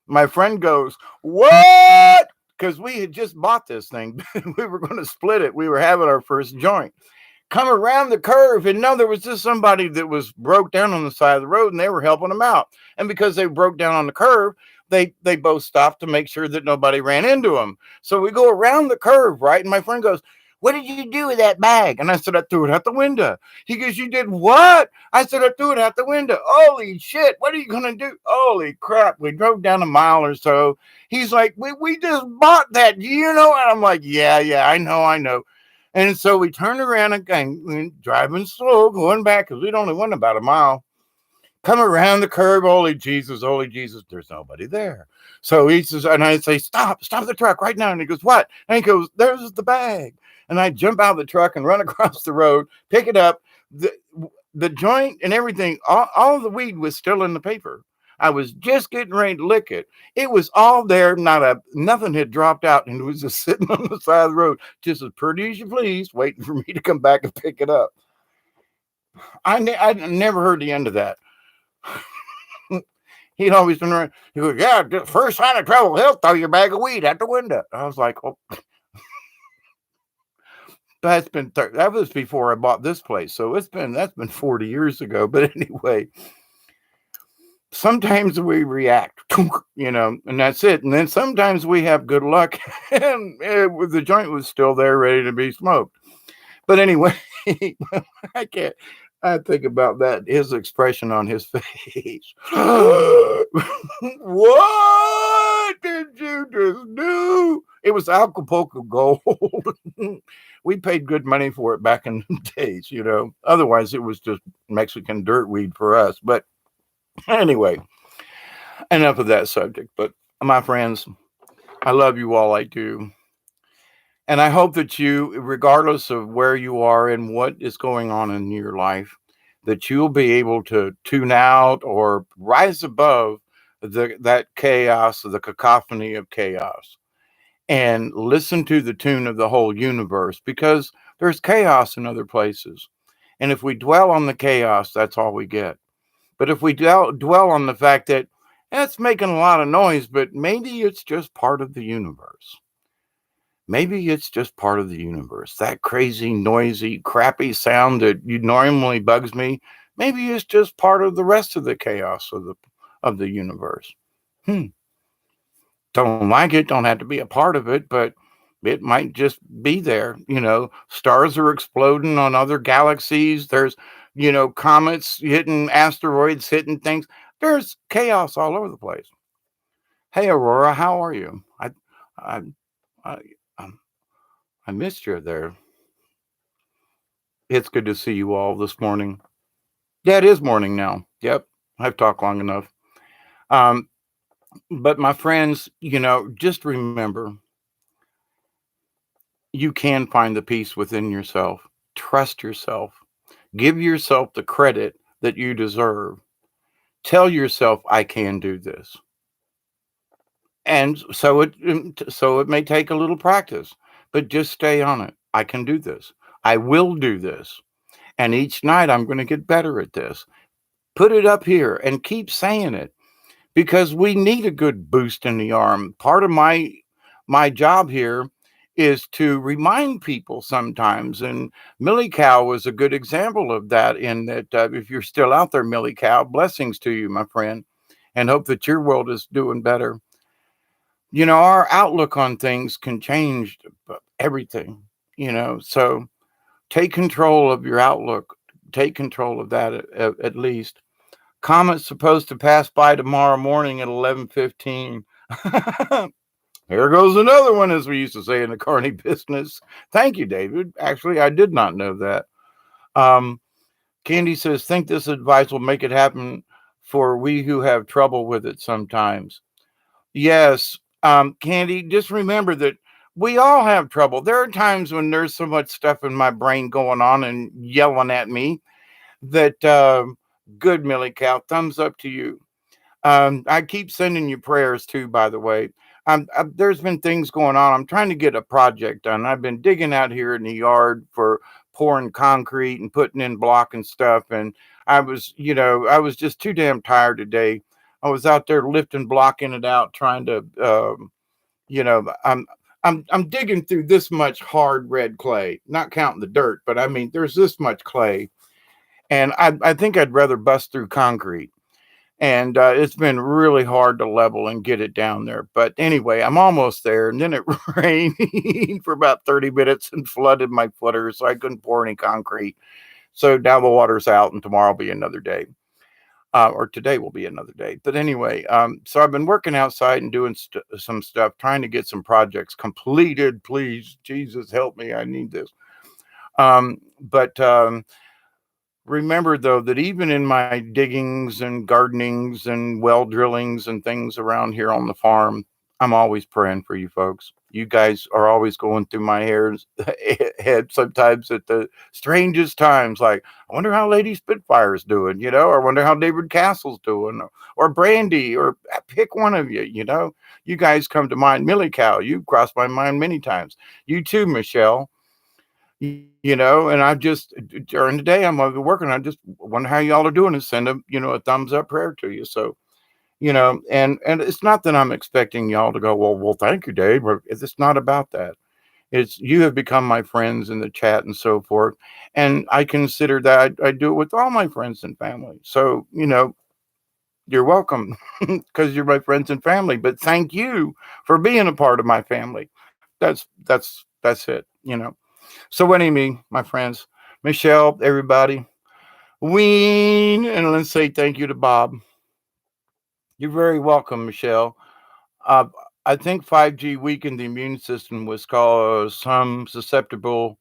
My friend goes, what? Because we had just bought this thing. We were going to split it. We were having our first joint. Come around the curve, and no, there was just somebody that was broke down on the side of the road, and they were helping them out. And because they broke down on the curve, they both stopped to make sure that nobody ran into them. So we go around the curve, right? And my friend goes, what did you do with that bag? And I said, I threw it out the window. He goes, you did what? I said, I threw it out the window. Holy shit, what are you going to do? Holy crap. We drove down a mile or so. He's like, we just bought that, And I'm like, yeah, I know. And so we turned around again, driving slow, going back, because we'd only went about a mile. come around the curve, holy Jesus, holy Jesus. There's nobody there. So he says, and I say, stop the truck right now. And he goes, what? And he goes, there's the bag. And I jump out of the truck and run across the road, pick it up. The, the joint and everything, all the weed was still in the paper. I was just getting ready to lick it. It was all there. Nothing had dropped out, and it was just sitting on the side of the road, just as pretty as you please, waiting for me to come back and pick it up. I never heard the end of that. He'd always been around. He goes, yeah, the first sign of trouble, he'll throw your bag of weed out the window. I was like, oh, that was before I bought this place. So that's been 40 years ago. But anyway, sometimes we react, and that's it. And then sometimes we have good luck and the joint was still there ready to be smoked. But anyway, I think about that, his expression on his face. What did you just do? It was Acapulco Gold. We paid good money for it back in the days, Otherwise, it was just Mexican dirt weed for us. But anyway, enough of that subject. But my friends, I love you all. I do. And I hope that you, regardless of where you are and what is going on in your life, that you'll be able to tune out or rise above that chaos, the cacophony of chaos, and listen to the tune of the whole universe, because there's chaos in other places. And if we dwell on the chaos, that's all we get. But if we dwell on the fact that it's making a lot of noise, but maybe it's just part of the universe. Maybe it's just part of the universe. That crazy, noisy, crappy sound that normally bugs me, maybe it's just part of the rest of the chaos of the universe. Don't like it, don't have to be a part of it, but it might just be there. Stars are exploding on other galaxies. There's, comets hitting, asteroids hitting things. There's chaos all over the place. Hey, Aurora, how are you? I missed you there. It's good to see you all this morning. Yeah, it is morning now. Yep, I've talked long enough. But my friends, just remember, you can find the peace within yourself. Trust yourself. Give yourself the credit that you deserve. Tell yourself, I can do this. And so it may take a little practice, but just stay on it. I can do this. I will do this. And each night I'm going to get better at this. Put it up here and keep saying it, because we need a good boost in the arm. Part of my job here is to remind people sometimes. And Millie Cow was a good example of that, in that if you're still out there, Millie Cow, blessings to you, my friend, and hope that your world is doing better. Our outlook on things can change everything, so take control of your outlook. Take control of that at least. Comet's supposed to pass by tomorrow morning at 11:15. Here goes another one, as we used to say in the carny business. Thank you, David. Actually, I did not know that. Candy says, think this advice will make it happen for we who have trouble with it sometimes. Yes, Candy, just remember that we all have trouble. There are times when there's so much stuff in my brain going on and yelling at me that, good, Millie Cow, thumbs up to you. I keep sending you prayers too, by the way. There's been things going on. I'm trying to get a project done. I've been digging out here in the yard for pouring concrete and putting in block and stuff. And I was just too damn tired today. I was out there lifting, blocking it out, trying to, I'm digging through this much hard red clay, not counting the dirt, but I mean, there's this much clay, and I think I'd rather bust through concrete. And it's been really hard to level and get it down there. But anyway, I'm almost there. And then it rained for about 30 minutes and flooded my footers, so I couldn't pour any concrete. So now the water's out, and tomorrow will be another day. Or today will be another day. But anyway, so I've been working outside and doing some stuff, trying to get some projects completed. Please, Jesus, help me. I need this. But Remember, though, that even in my diggings and gardenings and well drillings and things around here on the farm, I'm always praying for you folks. You guys are always going through my hairs head sometimes at the strangest times. Like, I wonder how Lady Spitfire's doing, or I wonder how David Castle's doing, or Brandy, or pick one of you. You guys come to mind. Millie Cow, you've crossed my mind many times. You too, Michelle. And I just during the day I'm working. I just wonder how y'all are doing and send a thumbs up prayer to you. So, and it's not that I'm expecting y'all to go, well, thank you, Dave. But it's not about that. It's you have become my friends in the chat and so forth. And I consider that I do it with all my friends and family. So, you're welcome because you're my friends and family. But thank you for being a part of my family. That's it. So anyway, my friends, Michelle, everybody, Ween, and let's say thank you to Bob. You're very welcome, Michelle. Uh, I think 5G weakened the immune system was called some susceptible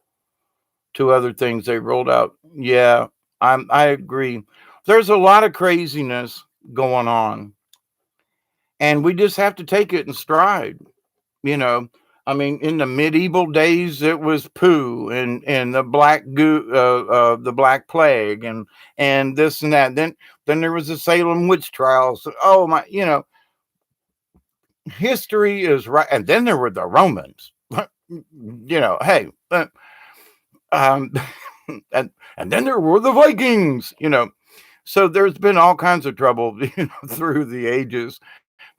to other things they rolled out. Yeah, I agree. There's a lot of craziness going on, and we just have to take it in stride. You know, I mean, in the medieval days, it was poo and the Black Plague, and this and that. Then there was the Salem witch trials. Oh my, history is right. And then there were the Romans. Hey, um, and then there were the Vikings. So there's been all kinds of trouble, through the ages.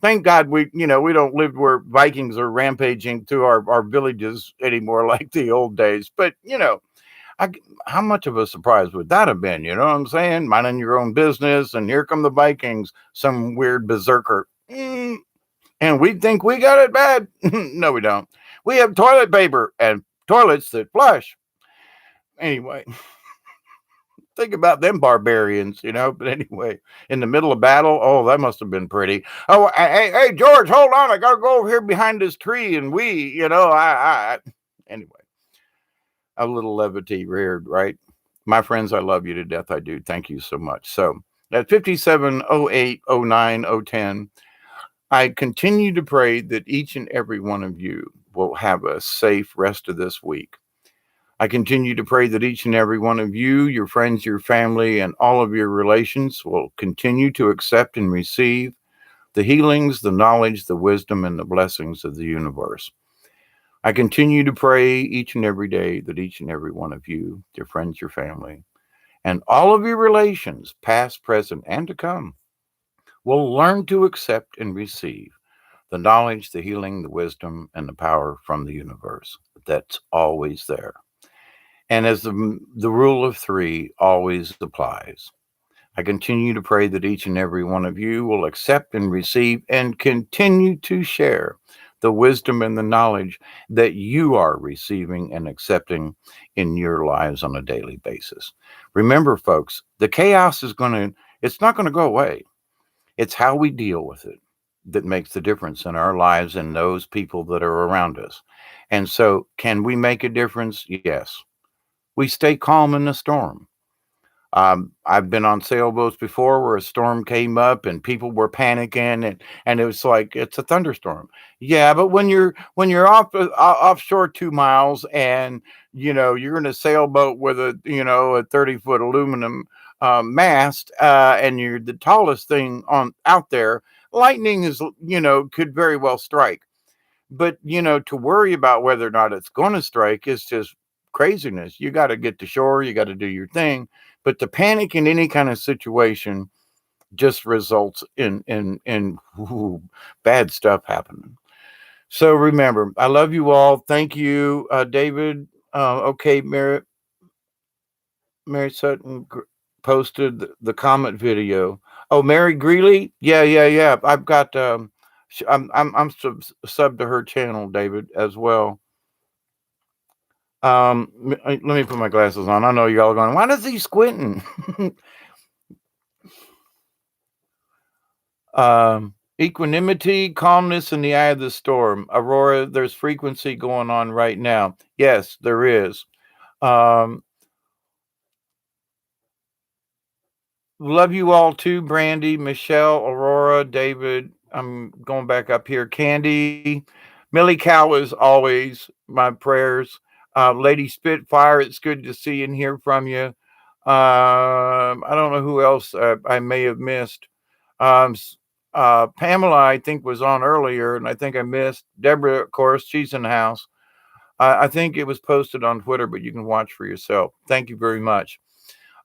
Thank God we don't live where Vikings are rampaging through our villages anymore like the old days. But I, how much of a surprise would that have been? You know what I'm saying? Minding your own business, and here come the Vikings, some weird berserker. And we think we got it bad. No, we don't. We have toilet paper and toilets that flush. Anyway, think about them barbarians. But anyway, in the middle of battle, oh, that must have been pretty. Oh, hey, George, hold on. I got to go over here behind this tree. And anyway, a little levity reared, right? My friends, I love you to death. I do. Thank you so much. So at 57080910, I continue to pray that each and every one of you will have a safe rest of this week. I continue to pray that each and every one of you, your friends, your family, and all of your relations will continue to accept and receive the healings, the knowledge, the wisdom, and the blessings of the universe. I continue to pray each and every day that each and every one of you, your friends, your family, and all of your relations, past, present, and to come, will learn to accept and receive the knowledge, the healing, the wisdom, and the power from the universe that's always there. And as the rule of three always applies, I continue to pray that each and every one of you will accept and receive and continue to share the wisdom and the knowledge that you are receiving and accepting in your lives on a daily basis. Remember, folks, the chaos it's not going to go away. It's how we deal with it that makes the difference in our lives and those people that are around us. And so, can we make a difference? Yes. We stay calm in the storm. I've been on sailboats before where a storm came up and people were panicking, and it was like it's a thunderstorm. Yeah, but when you're offshore 2 miles, and you're in a sailboat with a 30-foot aluminum mast, and you're the tallest thing on out there, lightning is could very well strike. But to worry about whether or not it's going to strike is just craziness. You got to get to shore, you got to do your thing. But the panic in any kind of situation just results in bad stuff happening. So remember, I love you all. Thank you, David. Okay, Mary Sutton posted the comment video. Oh, Mary Greeley. Yeah, yeah, yeah. I've got. I'm sub to her channel, David, as well. Let me put my glasses on. I know y'all are going, why does he squinting? Equanimity, calmness in the eye of the storm. Aurora, there's frequency going on right now. Yes, there is. Um, Love you all too, Brandy, Michelle, Aurora, David. I'm going back up here. Candy, Millie Cow, as always, my prayers. Lady Spitfire, it's good to see and hear from you. I don't know who else I may have missed. Um, Pamela, I think, was on earlier, and I think I missed. Deborah, of course, she's in the house. I think it was posted on Twitter, but you can watch for yourself. Thank you very much.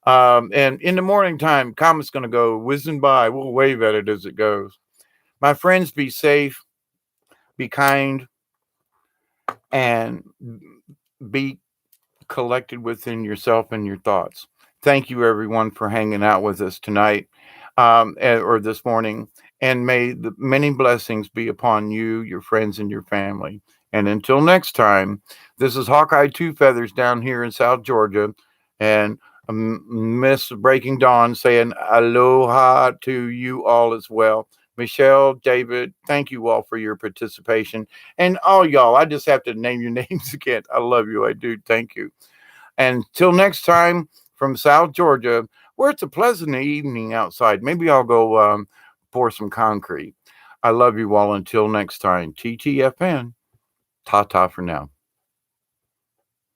And in the morning time, comet's going to go whizzing by. We'll wave at it as it goes. My friends, be safe, be kind, and be collected within yourself and your thoughts. Thank you, everyone, for hanging out with us tonight or this morning. And may the many blessings be upon you, your friends, and your family. And until next time, this is Hawkeye Two Feathers down here in South Georgia. And Miss Breaking Dawn saying aloha to you all as well. Michelle, David, thank you all for your participation. And all y'all, I just have to name your names again. I love you. I do. Thank you. And till next time from South Georgia, where it's a pleasant evening outside, maybe I'll go pour some concrete. I love you all until next time. TTFN. Ta ta for now.